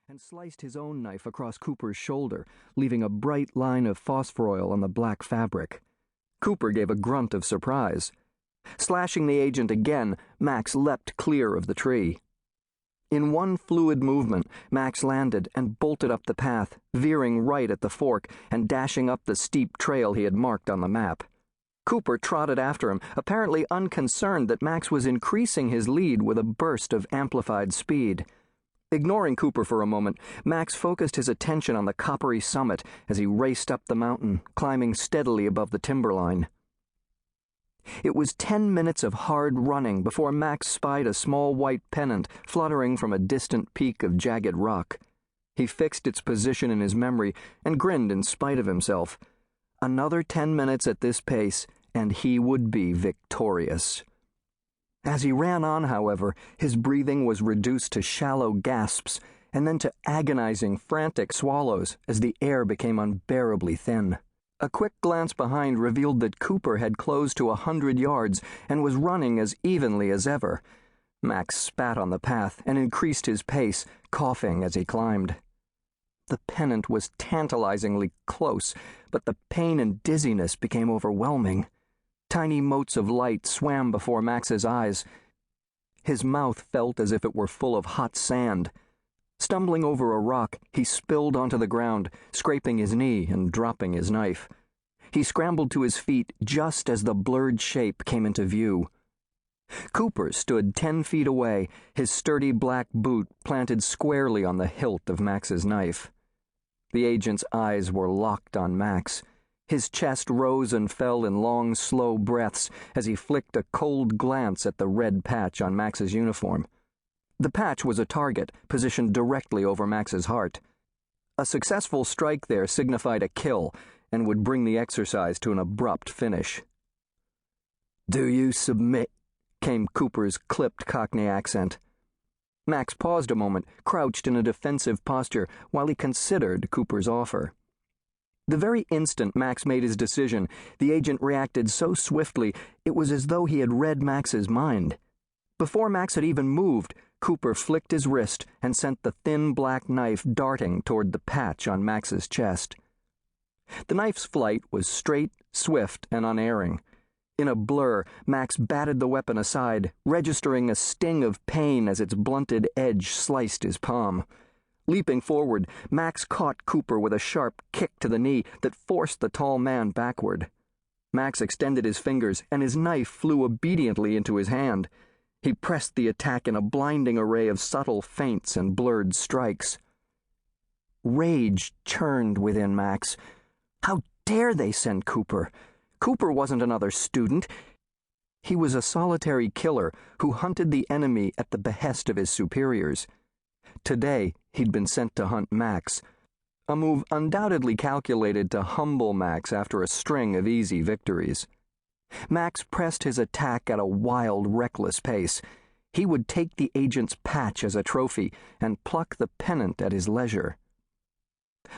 and sliced his own knife across Cooper's shoulder, leaving a bright line of phosphoryl on the black fabric. Cooper gave a grunt of surprise. Slashing the agent again, Max leapt clear of the tree. In one fluid movement, Max landed and bolted up the path, veering right at the fork and dashing up the steep trail he had marked on the map. Cooper trotted after him, apparently unconcerned that Max was increasing his lead with a burst of amplified speed. Ignoring Cooper for a moment, Max focused his attention on the coppery summit as he raced up the mountain, climbing steadily above the timberline. It was 10 minutes of hard running before Max spied a small white pennant fluttering from a distant peak of jagged rock. He fixed its position in his memory and grinned in spite of himself. Another 10 minutes at this pace, and he would be victorious. As he ran on, however, his breathing was reduced to shallow gasps and then to agonizing, frantic swallows as the air became unbearably thin. A quick glance behind revealed that Cooper had closed to 100 yards and was running as evenly as ever. Max spat on the path and increased his pace, coughing as he climbed. The pennant was tantalizingly close, but the pain and dizziness became overwhelming. Tiny motes of light swam before Max's eyes. His mouth felt as if it were full of hot sand. Stumbling over a rock, he spilled onto the ground, scraping his knee and dropping his knife. He scrambled to his feet just as the blurred shape came into view. Cooper stood 10 feet away, his sturdy black boot planted squarely on the hilt of Max's knife. The agent's eyes were locked on Max. His chest rose and fell in long, slow breaths as he flicked a cold glance at the red patch on Max's uniform. The patch was a target, positioned directly over Max's heart. A successful strike there signified a kill and would bring the exercise to an abrupt finish. "Do you submit?" came Cooper's clipped Cockney accent. Max paused a moment, crouched in a defensive posture, while he considered Cooper's offer. The very instant Max made his decision, the agent reacted so swiftly it was as though he had read Max's mind. Before Max had even moved, Cooper flicked his wrist and sent the thin black knife darting toward the patch on Max's chest. The knife's flight was straight, swift, and unerring. In a blur, Max batted the weapon aside, registering a sting of pain as its blunted edge sliced his palm. Leaping forward, Max caught Cooper with a sharp kick to the knee that forced the tall man backward. Max extended his fingers, and his knife flew obediently into his hand. He pressed the attack in a blinding array of subtle feints and blurred strikes. Rage churned within Max. How dare they send Cooper? Cooper wasn't another student. He was a solitary killer who hunted the enemy at the behest of his superiors. Today, he'd been sent to hunt Max, a move undoubtedly calculated to humble Max after a string of easy victories. Max pressed his attack at a wild, reckless pace. He would take the agent's patch as a trophy and pluck the pennant at his leisure.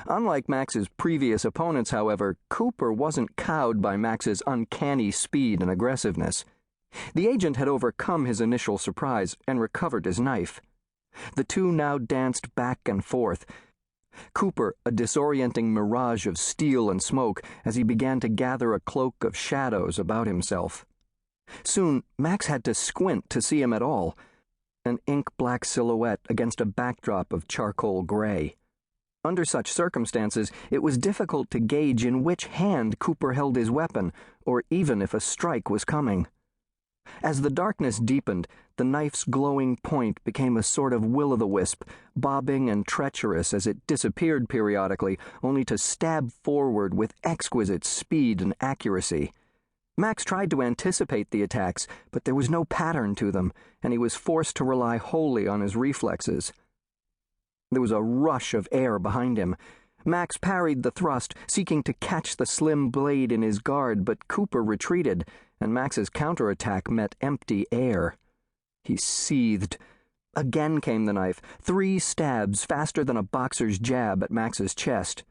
Unlike Max's previous opponents, however, Cooper wasn't cowed by Max's uncanny speed and aggressiveness. The agent had overcome his initial surprise and recovered his knife. The two now danced back and forth, Cooper a disorienting mirage of steel and smoke as he began to gather a cloak of shadows about himself. Soon, Max had to squint to see him at all, an ink-black silhouette against a backdrop of charcoal gray. Under such circumstances, it was difficult to gauge in which hand Cooper held his weapon, or even if a strike was coming. As the darkness deepened, the knife's glowing point became a sort of will-o'-the-wisp, bobbing and treacherous as it disappeared periodically, only to stab forward with exquisite speed and accuracy. Max tried to anticipate the attacks, but there was no pattern to them, and he was forced to rely wholly on his reflexes. There was a rush of air behind him. Max parried the thrust, seeking to catch the slim blade in his guard, but Cooper retreated, and Max's counterattack met empty air. He seethed. Again came the knife, 3 stabs faster than a boxer's jab at Max's chest.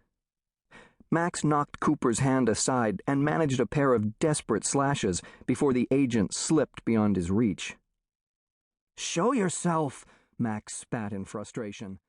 Max knocked Cooper's hand aside and managed a pair of desperate slashes before the agent slipped beyond his reach. "Show yourself," Max spat in frustration.